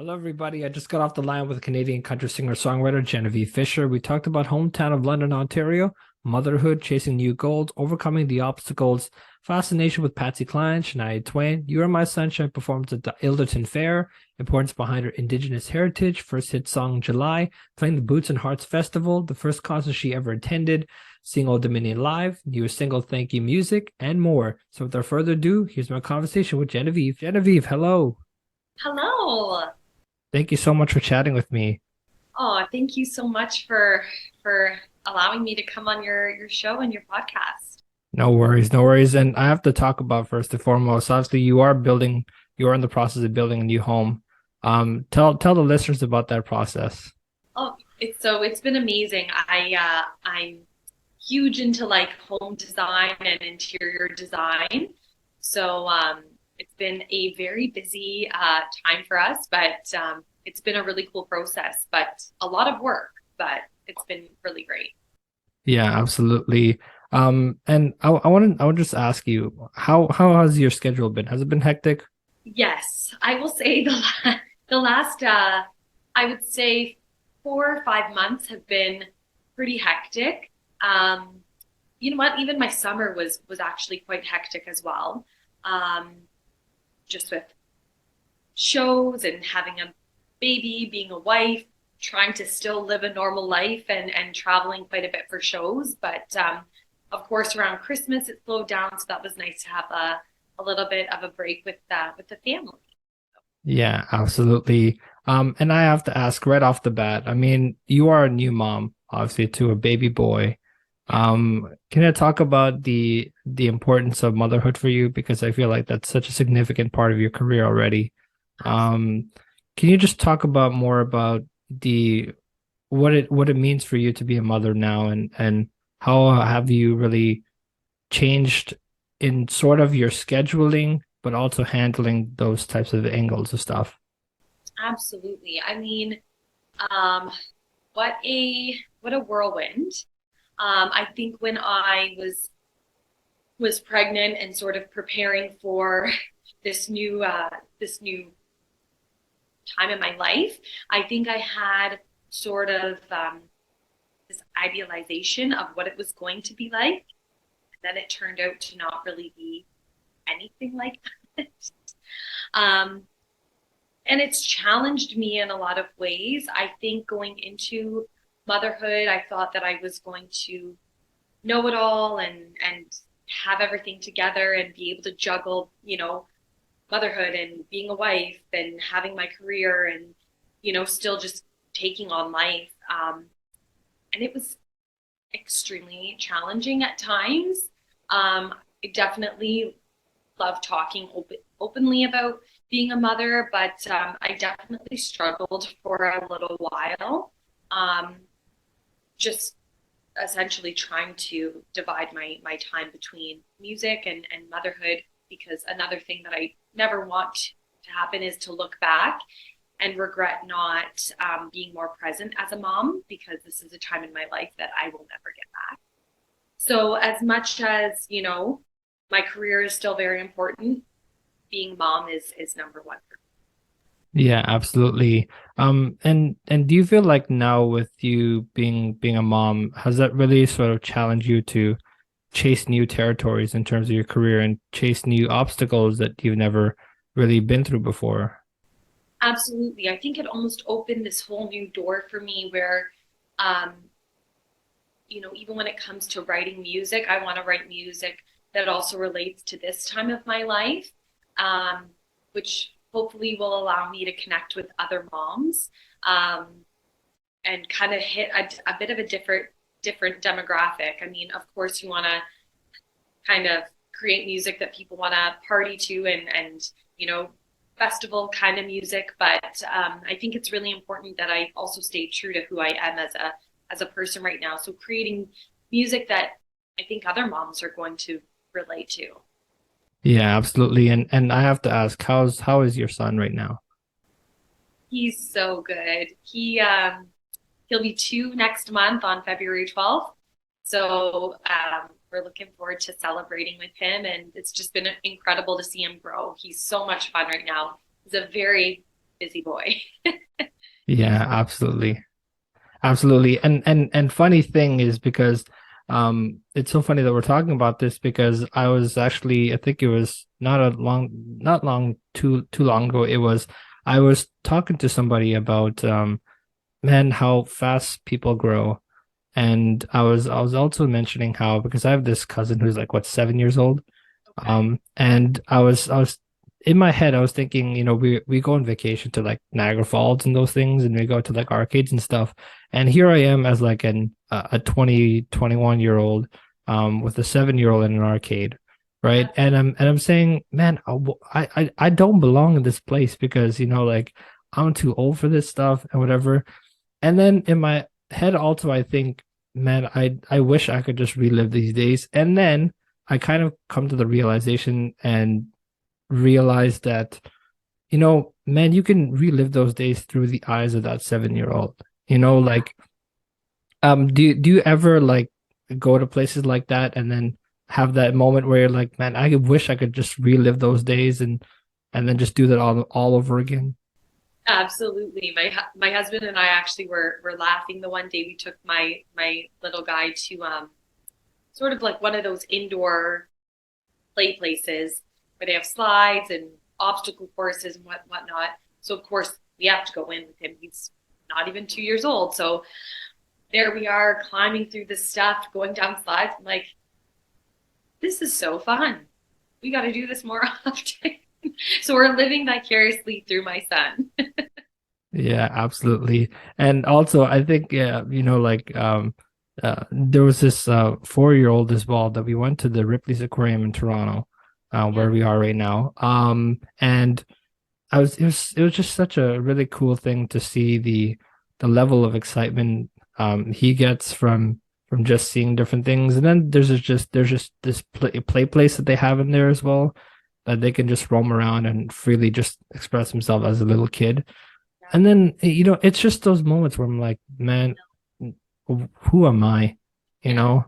Hello, everybody. I just got off the line with Canadian country singer-songwriter Genevieve Fisher. We talked about hometown of London, Ontario, motherhood, chasing new goals, overcoming the obstacles, fascination with Patsy Cline, Shania Twain, You Are My Sunshine performance at the Ilderton Fair, importance behind her indigenous heritage, first hit song July, playing the Boots and Hearts Festival, the first concert she ever attended, seeing Old Dominion live, newest single Thank You Music, and more. So without further ado, here's my conversation with Genevieve. Genevieve, hello. Hello. Thank you so much for chatting with me. Oh, thank you so much for allowing me to come on your show and your podcast. No worries, no worries. And I have to talk about first and foremost, obviously you are in the process of building a new home. Tell the listeners about that process. Oh, it's been amazing. I'm huge into like home design and interior design. So it's been a very busy time for us, but it's been a really cool process, but a lot of work, but it's been really great. Yeah, absolutely. And I would just ask you, how has your schedule been? Has it been hectic? Yes, I will say the last I would say 4 or 5 months have been pretty hectic. Um, you know what? Even my summer was actually quite hectic as well. Um, just with shows and having a baby, being a wife, trying to still live a normal life and traveling quite a bit for shows. But of course, around Christmas it slowed down, so that was nice to have a little bit of a break with the family. Yeah, absolutely. And I have to ask right off the bat, I mean, you are a new mom, obviously, to a baby boy. Yeah. Can I talk about the importance of motherhood for you? Because I feel like that's such a significant part of your career already. Absolutely. Um, can you just talk about more about the what it means for you to be a mother now and how have you really changed in sort of your scheduling, but also handling those types of angles of stuff? Absolutely. I mean, um, what a whirlwind. I think when I was pregnant and sort of preparing for this new time in my life, I think I had sort of this idealization of what it was going to be like. And then it turned out to not really be anything like that. Um, and it's challenged me in a lot of ways. I think going into motherhood, I thought that I was going to know it all and have everything together and be able to juggle, motherhood and being a wife and having my career and still just taking on life. And it was extremely challenging at times. I definitely love talking openly about being a mother, but I definitely struggled for a little while. Um, just essentially trying to divide my time between music and motherhood, because another thing that I never want to happen is to look back and regret not being more present as a mom, because this is a time in my life that I will never get back. So as much as, my career is still very important, being mom is number one for Yeah, absolutely. And do you feel like now with you being a mom, has that really sort of challenged you to chase new territories in terms of your career and chase new obstacles that you've never really been through before? me. Absolutely. I think it almost opened this whole new door for me where um, even when it comes to writing music, I want to write music that also relates to this time of my life, um, which hopefully will allow me to connect with other moms, um, and kind of hit a bit of a different demographic. I mean, of course, you want to kind of create music that people want to party to and festival kind of music, but I think it's really important that I also stay true to who I am as a person right now. So creating music that I think other moms are going to relate to. Yeah, absolutely. And I have to ask, how is your son right now? He's so good. He'll be 2 next month on February 12th. So we're looking forward to celebrating with him, and it's just been incredible to see him grow. He's so much fun right now. He's a very busy boy. Yeah, absolutely. Absolutely. And funny thing is because it's so funny that we're talking about this because I was actually I think it was not long too long ago. It was I was talking to somebody about man how fast people grow. And I was also mentioning how because I have this cousin who's like what 7 years old. Okay. And I was in my head, I was thinking, we go on vacation to like Niagara Falls and those things, and we go to like arcades and stuff. And here I am as like a 21 year old, with a 7 year old in an arcade, right? And I'm saying, man, I don't belong in this place because like I'm too old for this stuff and whatever. And then in my head also I think, man, I wish I could just relive these days. And then I kind of come to the realization and realize that, man, you can relive those days through the eyes of that 7 year old. Like do you ever like go to places like that and then have that moment where you're like, man, I wish I could just relive those days and then just do that all over again? Absolutely. My husband and I actually were laughing the one day we took my little guy to sort of like one of those indoor play places where they have slides and obstacle courses and whatnot. So of course we have to go in with him. He's not even 2 years old. So there we are climbing through this stuff, going down slides. I'm like, this is so fun. We got to do this more often. So we're living vicariously through my son. Yeah, absolutely. And also I think yeah, like there was this 4 year old as well that we went to the Ripley's Aquarium in Toronto, Yeah. where we are right now. And it was just such a really cool thing to see the level of excitement he gets from just seeing different things. And then there's just this play place that they have in there as well that they can just roam around and freely just express himself as a little kid. And then, it's just those moments where I'm like, man, who am I? You Yeah. know,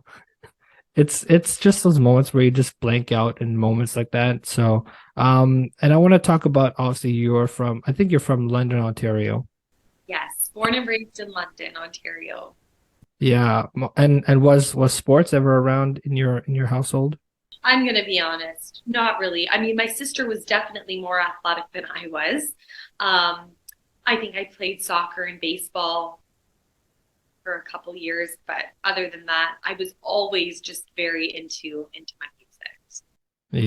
it's just those moments where you just blank out in moments like that. So, and I want to talk about obviously I think you're from London, Ontario. Yes. Born and raised in London, Ontario. Yeah, and was sports ever around in your household? I'm going to be honest, not really. I mean, my sister was definitely more athletic than I was. Um, I think I played soccer and baseball for a couple years, but other than that, I was always just very into my music.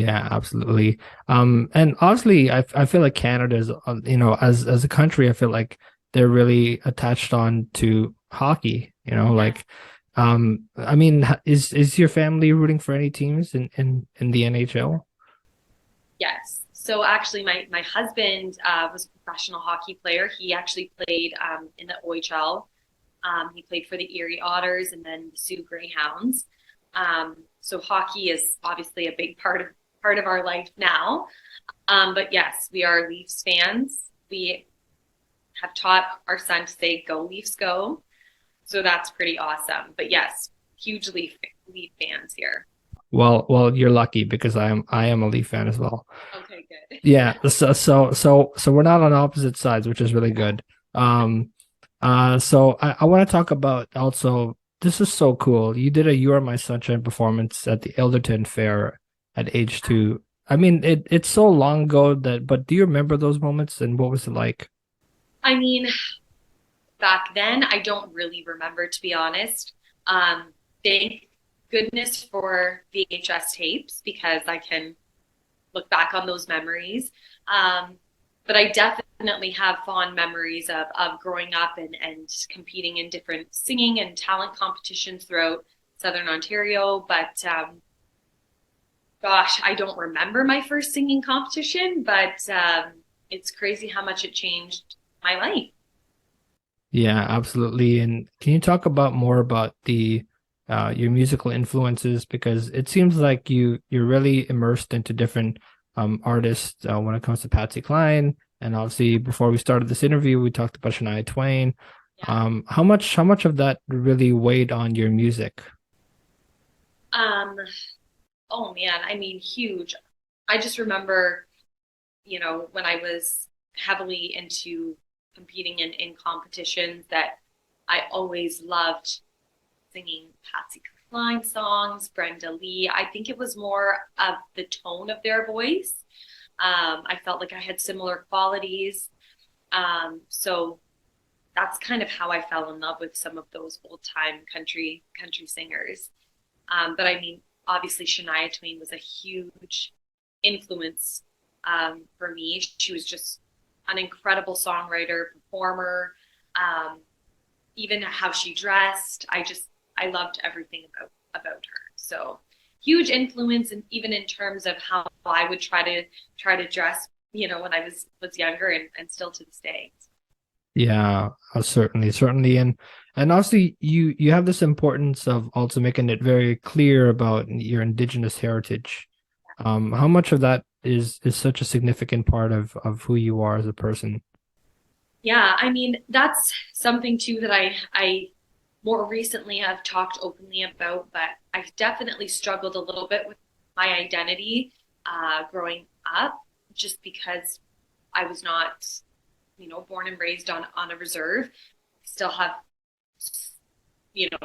Yeah, absolutely. And honestly, I feel like Canada is, as a country, I feel like they're really attached on to hockey. Yeah. Like, I mean, is your family rooting for any teams in the NHL? Yes. So actually, my husband was a professional hockey player. He actually played in the OHL. He played for the Erie Otters and then the Sioux Greyhounds. So hockey is obviously a big part of our life now. But yes, we are Leafs fans. We have taught our son to say "Go Leafs, go!" So that's pretty awesome. But yes, huge Leaf fans here. Well, you're lucky because I am a Leaf fan as well. Okay, good. Yeah, so we're not on opposite sides, which is really good. So I want to talk about also this is so cool. You did a You Are My Sunshine performance at the Ilderton Fair at age 2. I mean, it's so long ago but do you remember those moments and what was it like? I mean, back then, I don't really remember, to be honest. Thank goodness for VHS tapes because I can look back on those memories. Um, but I definitely have fond memories of growing up and competing in different singing and talent competitions throughout Southern Ontario. But gosh, I don't remember my first singing competition, but it's crazy how much it changed my life. Yeah, absolutely. And can you talk about more about the your musical influences because it seems like you're really immersed into different artists when it comes to Patsy Cline and obviously before we started this interview we talked about Shania Twain. Yeah. How much of that really weighed on your music? Um, oh man, I mean, huge. I just remember, when I was heavily into competing in competitions that I always loved singing Patsy Cline songs, Brenda Lee. I think it was more of the tone of their voice. I felt like I had similar qualities. So that's kind of how I fell in love with some of those old time country singers. But I mean, obviously Shania Twain was a huge influence for me. She was just an incredible songwriter, performer, even how she dressed. I loved everything about her. So huge influence, and even in terms of how I would try to dress, when I was younger, and still to this day. Yeah, certainly, and also you have this importance of also making it very clear about your indigenous heritage. How much of that is such a significant part of who you are as a person? Yeah, I mean, that's something too that I more recently have talked openly about, but I've definitely struggled a little bit with my identity growing up, just because I was not, born and raised on a reserve. I still have,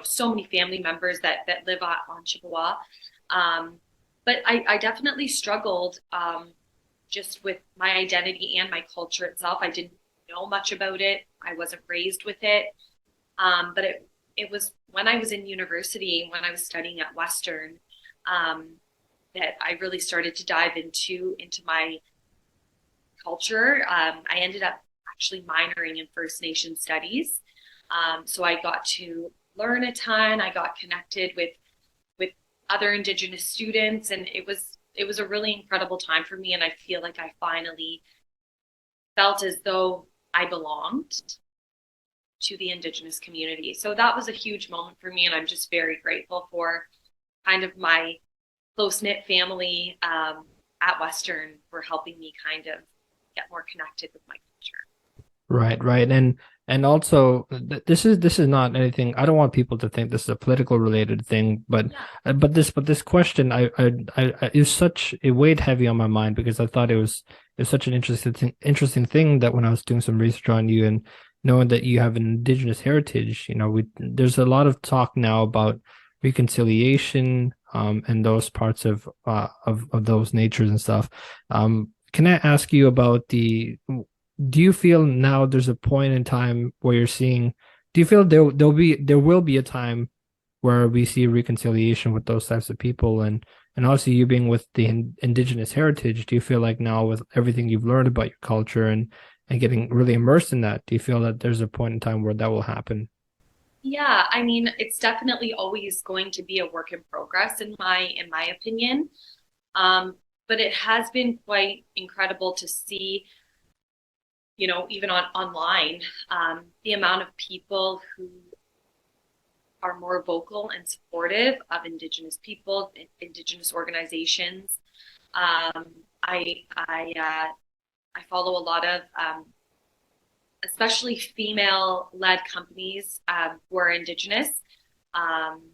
so many family members that live on Chippewa. But I definitely struggled just with my identity and my culture itself. I didn't know much about it. I wasn't raised with it. But it was when I was in university, when I was studying at Western, that I really started to dive into my culture. I ended up actually minoring in First Nation studies. So I got to learn a ton. I got connected with other Indigenous students, and it was a really incredible time for me. And I feel like I finally felt as though I belonged to the Indigenous community. So that was a huge moment for me, and I'm just very grateful for kind of my close-knit family at Western for helping me kind of get more connected with my culture. Right, and also this is not anything. I don't want people to think this is a political related thing, but Yeah. but this question I is such it weighed heavy on my mind because I thought it was such an interesting thing that when I was doing some research on you and knowing that you have an indigenous heritage, there's a lot of talk now about reconciliation and those parts of those natures and stuff. Can I ask you about do you feel now there's a point in time where you're seeing, do you feel there will be a time where we see reconciliation with those types of people, and also you being with the indigenous heritage, do you feel like now with everything you've learned about your culture and getting really immersed in that, do you feel that there's a point in time where that will happen? Yeah, I mean, it's definitely always going to be a work in progress in my opinion. But it has been quite incredible to see, even online, the amount of people who are more vocal and supportive of Indigenous people, Indigenous organizations. I follow a lot of especially female-led companies who are Indigenous. Um,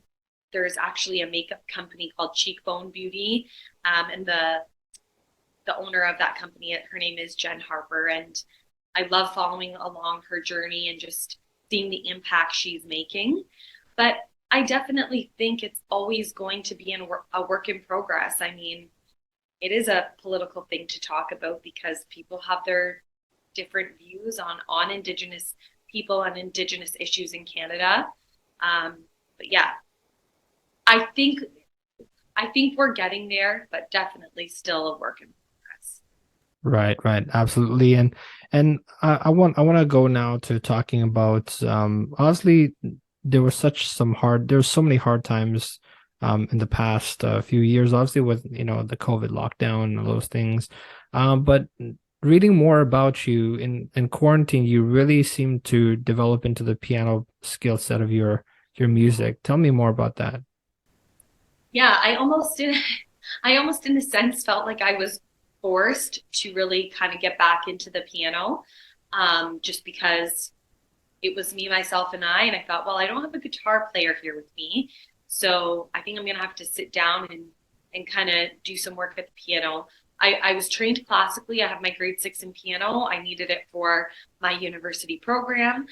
there's actually a makeup company called Cheekbone Beauty, and the owner of that company, her name is Jen Harper, and I love following along her journey and just seeing the impact she's making. But I definitely think it's always going to be a work in progress. I mean, it is a political thing to talk about because people have their different views on Indigenous people and Indigenous issues in Canada. But yeah, I think I think we're getting there, but definitely still a work in progress. Right, absolutely. And I want to go now to talking about honestly there's so many hard times in the past few years, obviously with the COVID lockdown and all those things. But reading more about you in quarantine, you really seem to develop into the piano skill set of your music. Tell me more about that. Yeah, I almost in a sense felt like I was forced to really kind of get back into the piano, just because it was me, myself, and I thought, well, I don't have a guitar player here with me, so I think I'm gonna have to sit down and kind of do some work at the piano. I was trained classically. I have my grade 6 in piano. I needed it for my university program.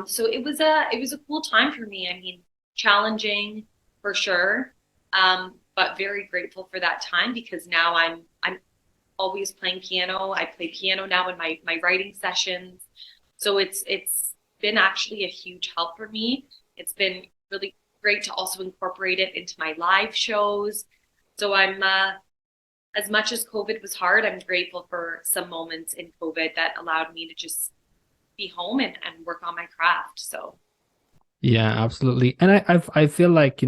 So it was a cool time for me. I mean, challenging for sure, but very grateful for that time because now I'm always playing piano. I play piano now in my writing sessions. So it's been actually a huge help for me. It's been really great to also incorporate it into my live shows. So I'm as much as COVID was hard, I'm grateful for some moments in COVID that allowed me to just be home and work on my craft. So Yeah, absolutely. And I feel like,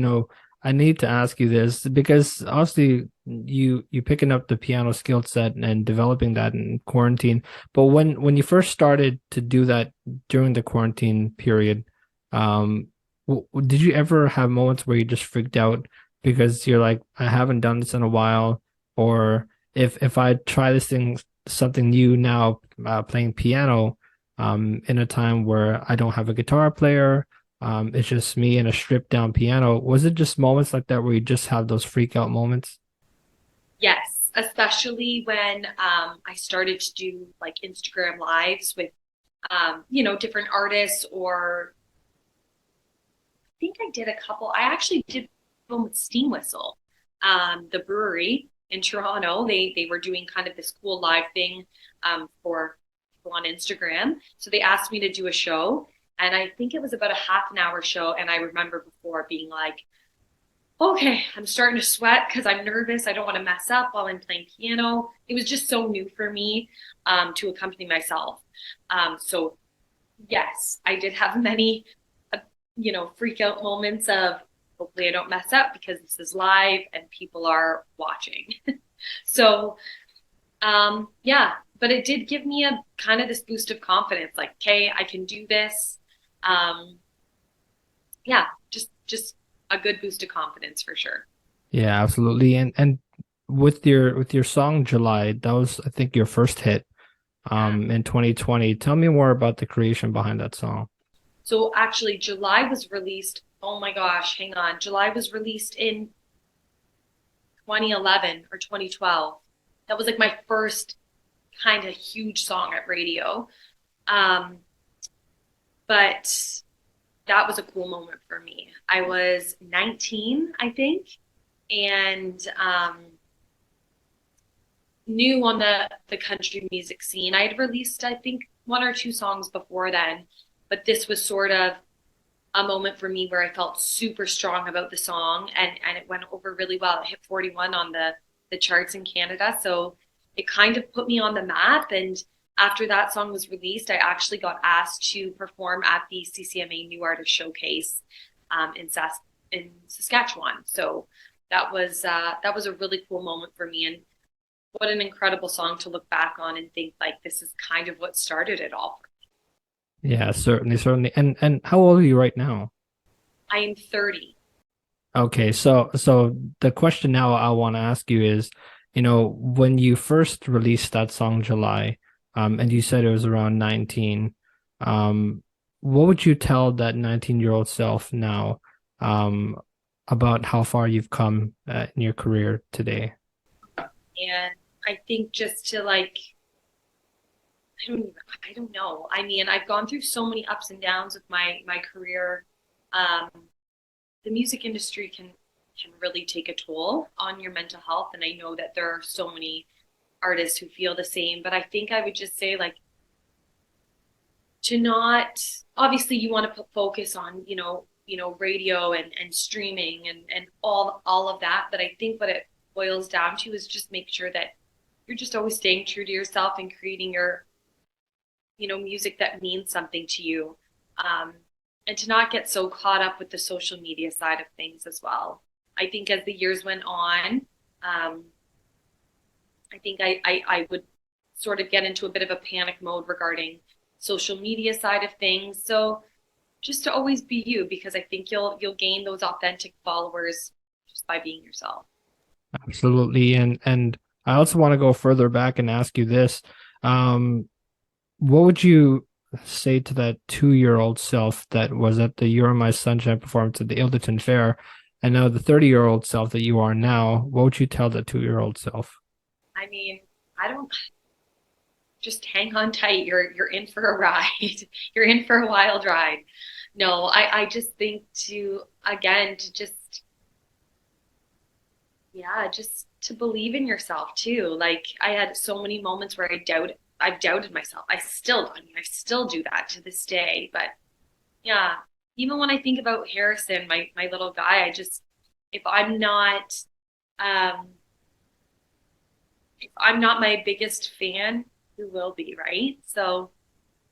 I need to ask you this because obviously you picking up the piano skill set and developing that in quarantine. But when you first started to do that during the quarantine period, did you ever have moments where you just freaked out because you're like, I haven't done this in a while, or if I try this thing something new now, playing piano, in a time where I don't have a guitar player, it's just me and a stripped down piano. Was it just moments like that where you just have those freak out moments? yes, especially when I started to do like Instagram lives with different artists, or I think I did a couple. I actually did one with Steam Whistle, the brewery in Toronto. They were doing kind of this cool live thing for people on Instagram. So they asked me to do a show, and I think it was about a half an hour show. And I remember before being like, okay, I'm starting to sweat because I'm nervous. I don't want to mess up while I'm playing piano. It was just so new for me to accompany myself. So yes, I did have many, freak out moments of hopefully I don't mess up because this is live and people are watching. So, yeah, but it did give me a kind of this boost of confidence, like, okay, I can do this. Um, yeah, just a good boost of confidence for sure. Yeah, absolutely. And with your song July, that was I think your first hit Yeah. in 2020. Tell me more about the creation behind that song. So actually, July was released. Oh my gosh, hang on. July was released in 2011 or 2012. That was like my first kind of huge song at radio. Um, but that was a cool moment for me. I was 19, I think, and new on the country music scene. I had released, I think, one or two songs before then, but this was sort of a moment for me where I felt super strong about the song, and it went over really well. It hit 41 on the charts in Canada, so it kind of put me on the map. And after that song was released, I actually got asked to perform at the CCMA New Artist Showcase in Saskatchewan. So that was a really cool moment for me, and what an incredible song to look back on and think like this is kind of what started it all. Yeah, certainly, certainly. And how old are you right now? I am 30. Okay, so the question now I want to ask you is, when you first released that song July, and you said it was around 19, what would you tell that 19-year-old self now, about how far you've come in your career today? And I think just to like, I don't know. I mean, I've gone through so many ups and downs with my career. Um, the music industry can really take a toll on your mental health, and I know that there are so many artists who feel the same. But I think I would just say like to not, obviously you want to put focus on radio and streaming and all of that. But I think what it boils down to is just make sure that you're just always staying true to yourself and creating your music that means something to you, and to not get so caught up with the social media side of things as well. I think as the years went on, I think I would sort of get into a bit of a panic mode regarding social media side of things. So just to always be you, because I think you'll gain those authentic followers just by being yourself. Absolutely. And I also want to go further back and ask you this. What would you say to that 2-year-old self that was at the You're My Sunshine performance at the Ilderton Fair, and now the 30-year-old self that you are now? What would you tell the 2-year-old self? I I mean, I don't just hang on tight. You're in for a ride. You're in for a wild ride. No, I just think to again to just yeah, just to believe in yourself too. Like I had so many moments where I've doubted myself. I mean, I still do that to this day. But yeah, even when I think about Harrison, my little guy, I just if I'm not um if I'm not my biggest fan, who will be, right? So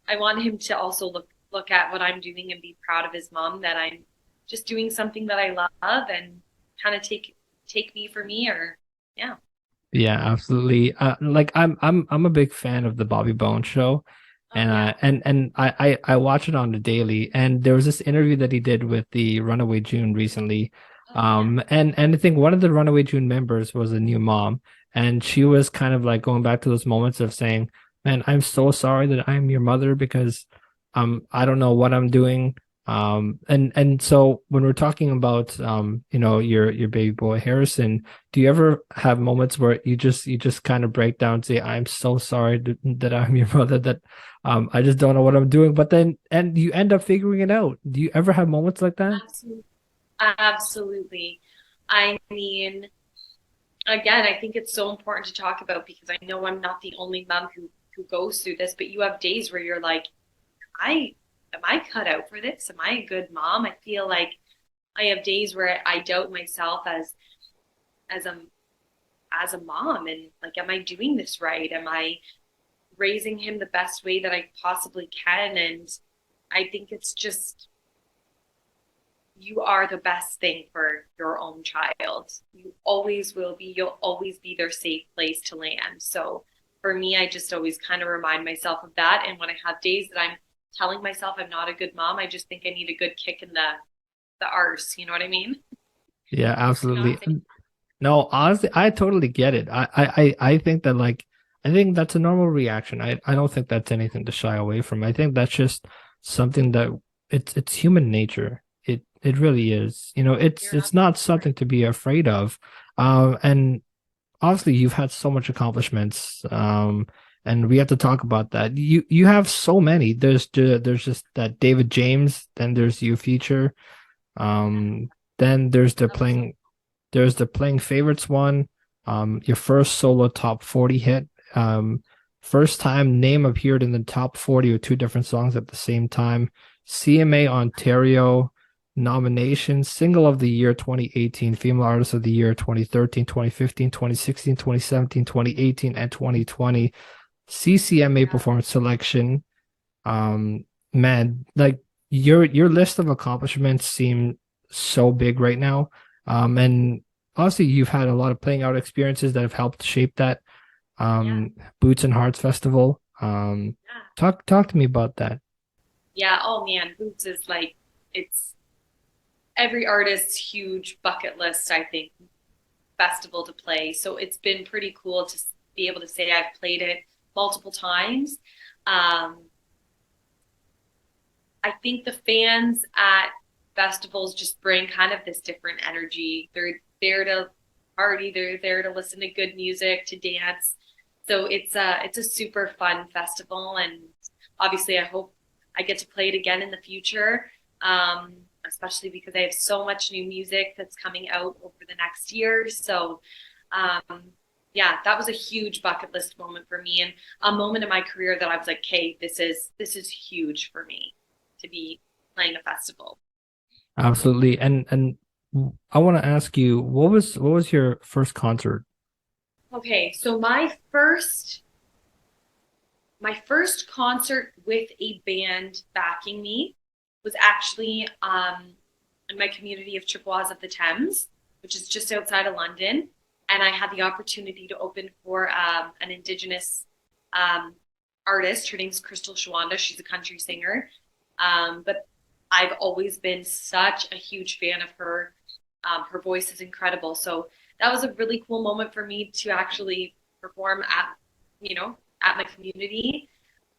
I want him to also look at what I'm doing and be proud of his mom that I'm just doing something that I love and kind of take me for me or yeah. Yeah, absolutely. Like I'm a big fan of the Bobby Bones show, Oh and yeah. I watch it on the daily. And there was this interview that he did with the Runaway June recently, Oh yeah. and I think one of the Runaway June members was a new mom, and she was kind of like going back to those moments of saying, "Man, I'm so sorry that I'm your mother because I don't know what I'm doing." And so when we're talking about your baby boy Harrison, do you ever have moments where you just kind of break down and say, I'm so sorry that I'm your mother, that I just don't know what I'm doing, but then and you end up figuring it out? Do you ever have moments like that? Absolutely. Absolutely. I mean, again, I think it's so important to talk about because I know I'm not the only mom who goes through this, but you have days where you're like, I am I cut out for this? Am I a good mom? I feel like I have days where I doubt myself as a as a mom and like, am I doing this right? Am I raising him the best way that I possibly can? And I think it's just you are the best thing for your own child. You always will be. You'll always be their safe place to land. So for me, I just always kind of remind myself of that. And when I have days that I'm telling myself I'm not a good mom, I just think I need a good kick in the arse. You know what I mean? Yeah, To not absolutely. say No, honestly, I totally get it. I think that, like, I think that's a normal reaction. I don't think that's anything to shy away from. I think that's just something that it's human nature. It really is. you're It's not something to be afraid of. And obviously you've had so much accomplishments. And we have to talk about that. You have so many. There's just that David James, then there's you feature. Then there's the playing favorites one, your first solo top 40 hit, first time name appeared in the top 40 with two different songs at the same time, CMA Ontario nomination, single of the year 2018, female artist of the year 2013, 2015, 2016, 2017, 2018, and 2020, CCMA yeah, performance selection. Man, like your list of accomplishments seem so big right now. And obviously you've had a lot of playing out experiences that have helped shape that. yeah, Boots and Hearts Festival. yeah. Talk to me about that. Yeah. Oh man, Boots is like it's every artist's huge bucket list, I think, festival to play. So it's been pretty cool to be able to say I've played it multiple times. Um, I think the fans at festivals just bring kind of this different energy. They're there to party, they're there to listen to good music, to dance. So it's a super fun festival, and obviously I hope I get to play it again in the future. Especially because I have so much new music that's coming out over the next year. So um, yeah, that was a huge bucket list moment for me, and a moment in my career that I was like, "Okay, this is huge for me to be playing a festival." Absolutely. And I want to ask you, what was your first concert? Okay, so my first concert with a band backing me was actually in my community of Chippewas of the Thames, which is just outside of London. And I had the opportunity to open for an indigenous um, artist. Her name's Crystal Shawanda. She's a country singer. But I've always been such a huge fan of her. Her voice is incredible. So that was a really cool moment for me to actually perform at my community,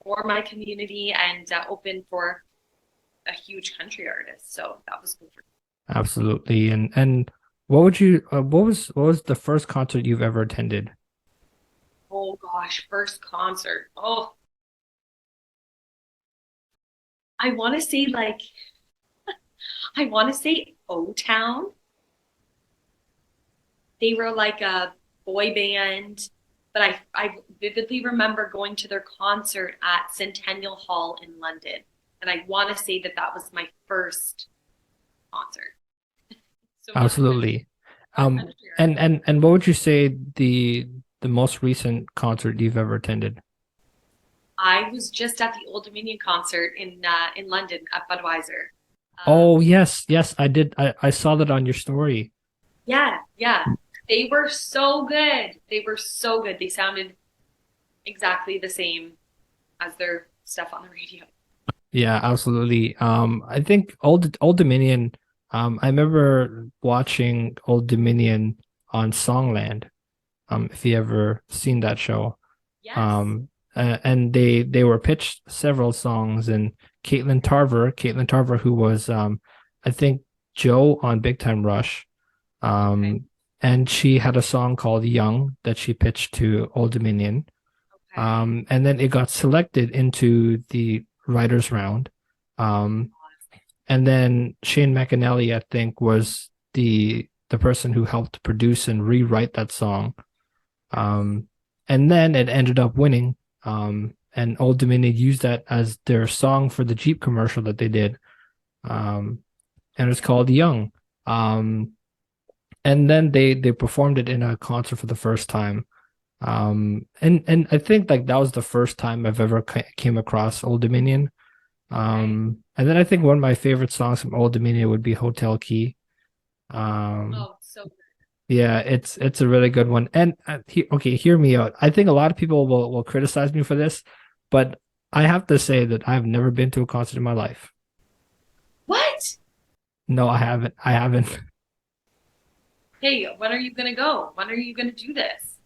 for my community, and open for a huge country artist. So that was cool for me. Absolutely. And what was the first concert you've ever attended? Oh gosh, first concert. Oh, I want to say like I want to say O Town. They were like a boy band, but I vividly remember going to their concert at Centennial Hall in London, and I want to say that that was my first concert. So yeah, Absolutely. I'm sure. And what would you say the most recent concert you've ever attended? I was just at the Old Dominion concert in London at Budweiser. Oh, yes, yes, I did. I saw that on your story. Yeah, yeah. They were so good. They were so good. They sounded exactly the same as their stuff on the radio. Yeah, absolutely. I think Old Dominion. I remember watching Old Dominion on Songland. If you ever seen that show. Yes. And they were pitched several songs, and Caitlin Tarver, who was I think Joe on Big Time Rush, Okay. um, and she had a song called Young that she pitched to Old Dominion. Okay. And then it got selected into the writers round. Um, and then Shane McAnally, I think, was the person who helped produce and rewrite that song. Um, and then it ended up winning. And Old Dominion used that as their song for the Jeep commercial that they did. And it's called Young. Um, and then they performed it in a concert for the first time. And I think like that was the first time I've ever came across Old Dominion. Okay. And then I think one of my favorite songs from Old Dominion would be Hotel Key. Um, Oh, so good. yeah, it's a really good one. And okay, hear me out. I think a lot of people will criticize me for this, but I have to say that I've never been to a concert in my life. What? No, I haven't. I haven't. Hey, when are you gonna go? When are you gonna do this?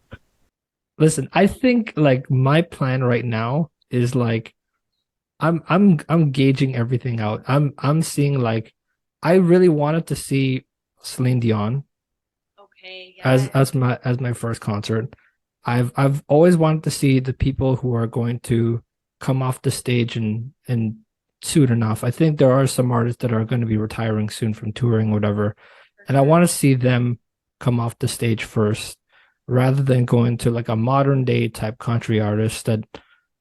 Listen, I think like my plan right now is like I'm gauging everything out. I'm seeing like I really wanted to see Celine Dion Okay, as yes. my first concert. I've always wanted to see the people who are going to come off the stage and soon enough. I think there are some artists that are going to be retiring soon from touring, whatever. For And I sure. want to see them come off the stage first rather than going to like a modern day type country artist that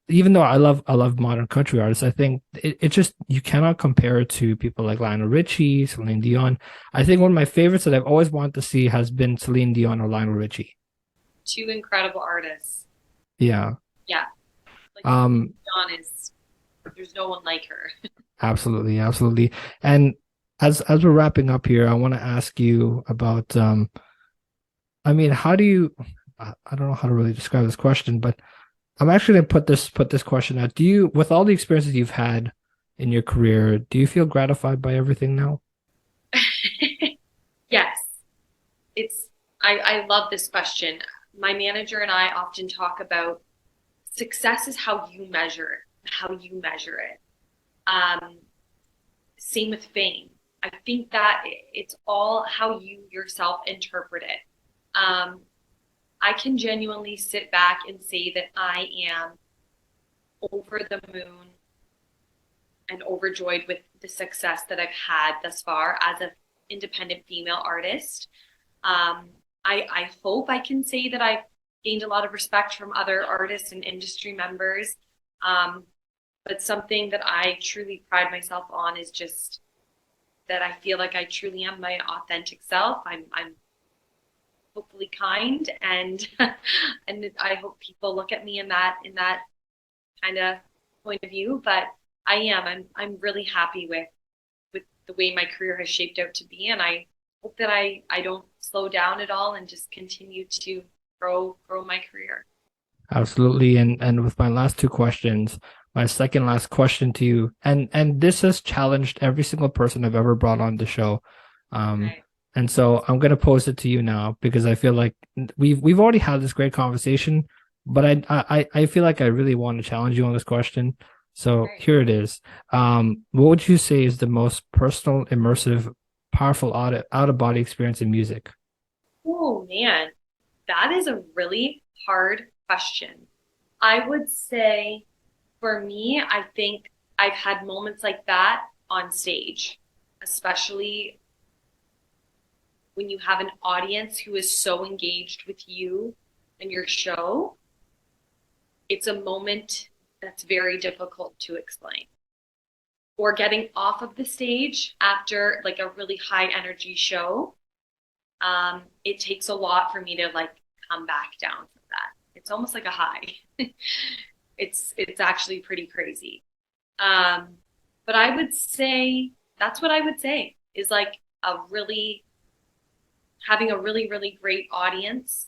even though I love modern country artists, I think it just you cannot compare it to people like Lionel Richie, Celine Dion. I think one of my favorites that I've always wanted to see has been Celine Dion or Lionel Richie. Two incredible artists. Yeah. Yeah, like Um, Dawn is. There's no one like her. absolutely, absolutely. And as we're wrapping up here, I want to ask you about I mean, how do you I don't know how to really describe this question, but I'm actually gonna put this question out. Do you, with all the experiences you've had in your career, do you feel gratified by everything now? Yes, it's. I love this question. My manager and I often talk about success is how you measure it. Um, Same with fame. I think that it's all how you yourself interpret it. Um, I can genuinely sit back and say that I am over the moon and overjoyed with the success that I've had thus far as an independent female artist. Um, I hope I can say that I've gained a lot of respect from other artists and industry members. Um, but something that I truly pride myself on is just that I feel like I truly am my authentic self. I'm hopefully kind and and I hope people look at me in that kind of point of view. But I'm really happy with the way my career has shaped out to be, and I hope that I don't slow down at all and just continue to grow my career. Absolutely. And with my last two questions, my second last question to you, and this has challenged every single person I've ever brought on the show. Um, Okay. and so I'm gonna pose it to you now because I feel like we've already had this great conversation, but I feel like I really want to challenge you on this question. So Right. here it is. What would you say is the most personal, immersive, powerful out of body experience in music? Oh man, that is a really hard question. I would say for me, I think I've had moments like that on stage, especially when you have an audience who is so engaged with you and your show. It's a moment that's very difficult to explain. Or getting off of the stage after like a really high energy show. It takes a lot for me to like come back down from that. It's almost like a high. It's actually pretty crazy. But I would say that's what I would say is like having a really, really great audience,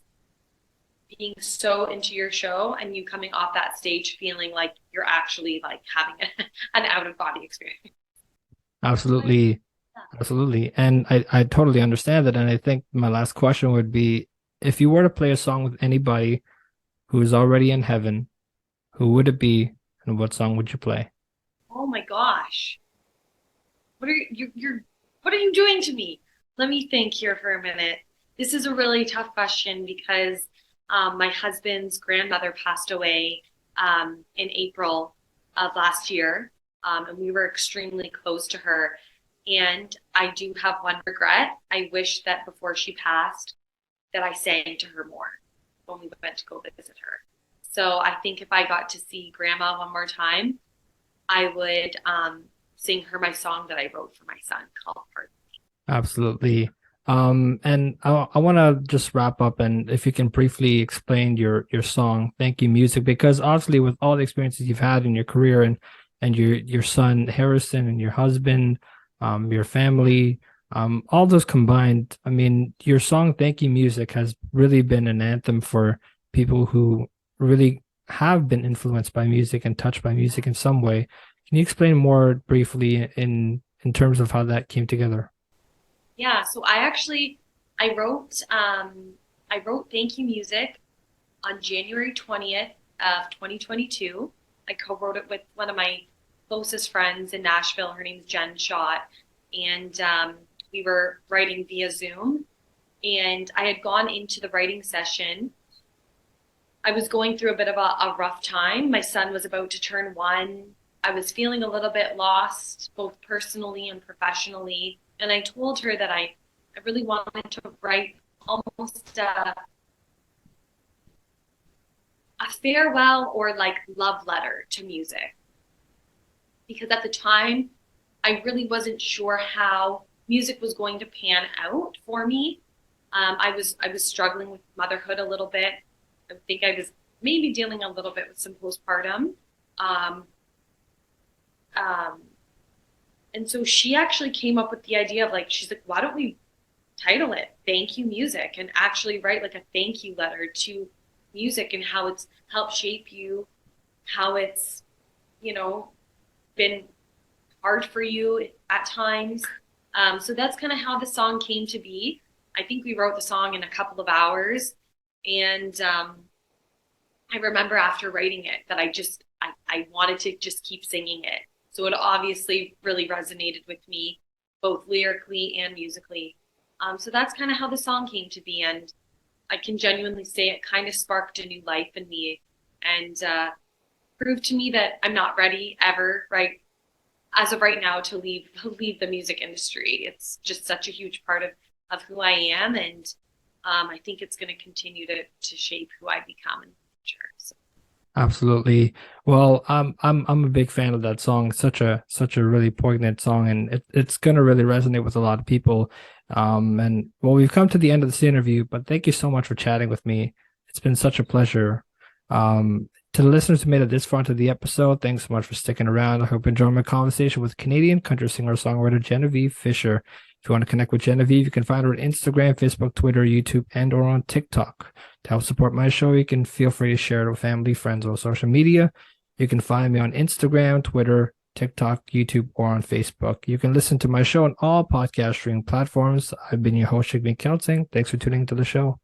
being so into your show, and you coming off that stage feeling like you're actually like having an out of body experience. Absolutely. Absolutely. And I totally understand that. And I think my last question would be, if you were to play a song with anybody who is already in heaven, who would it be and what song would you play? Oh my gosh. What are you doing to me? Let me think here for a minute. This is a really tough question because my husband's grandmother passed away in April of last year, and we were extremely close to her. And I do have one regret. I wish that before she passed that I sang to her more when we went to go visit her. So I think if I got to see Grandma one more time, I would sing her my song that I wrote for my son called Pardon. Absolutely. And I want to just wrap up, and if you can briefly explain your song, Thank You Music, because obviously with all the experiences you've had in your career and your son Harrison and your husband, your family, all those combined, I mean, your song Thank You Music has really been an anthem for people who really have been influenced by music and touched by music in some way. Can you explain more briefly in terms of how that came together? Yeah, so I wrote Thank You Music on January 20th of 2022. I co-wrote it with one of my closest friends in Nashville. Her name's Jen Schott, and we were writing via Zoom. And I had gone into the writing session. I was going through a bit of a rough time. My son was about to turn 1. I was feeling a little bit lost, both personally and professionally. And I told her that I really wanted to write almost a farewell or like love letter to music. Because at the time, I really wasn't sure how music was going to pan out for me. I was struggling with motherhood a little bit. I think I was maybe dealing a little bit with some postpartum. And so she actually came up with the idea of like, she's like, why don't we title it Thank You Music and actually write like a thank you letter to music and how it's helped shape you, how it's, been hard for you at times. So that's kind of how the song came to be. I think we wrote the song in a couple of hours. And I remember after writing it that I wanted to just keep singing it. So it obviously really resonated with me, both lyrically and musically. So that's kind of how the song came to be. And I can genuinely say it kind of sparked a new life in me and proved to me that I'm not ready ever, right, as of right now, to leave the music industry. It's just such a huge part of who I am. And I think it's going to continue to shape who I become in the future. So. Absolutely. Well, I'm a big fan of that song. Such a really poignant song, and it's gonna really resonate with a lot of people. And well, we've come to the end of this interview, but thank you so much for chatting with me. It's been such a pleasure. To the listeners who made it this far into the episode, thanks so much for sticking around. I hope you enjoyed my conversation with Canadian country singer-songwriter Genevieve Fisher. If you want to connect with Genevieve, you can find her on Instagram, Facebook, Twitter, YouTube, and or on TikTok. To help support my show, you can feel free to share it with family, friends, or social media. You can find me on Instagram, Twitter, TikTok, YouTube, or on Facebook. You can listen to my show on all podcast streaming platforms. I've been your host, Jigme Kelsang. Thanks for tuning into the show.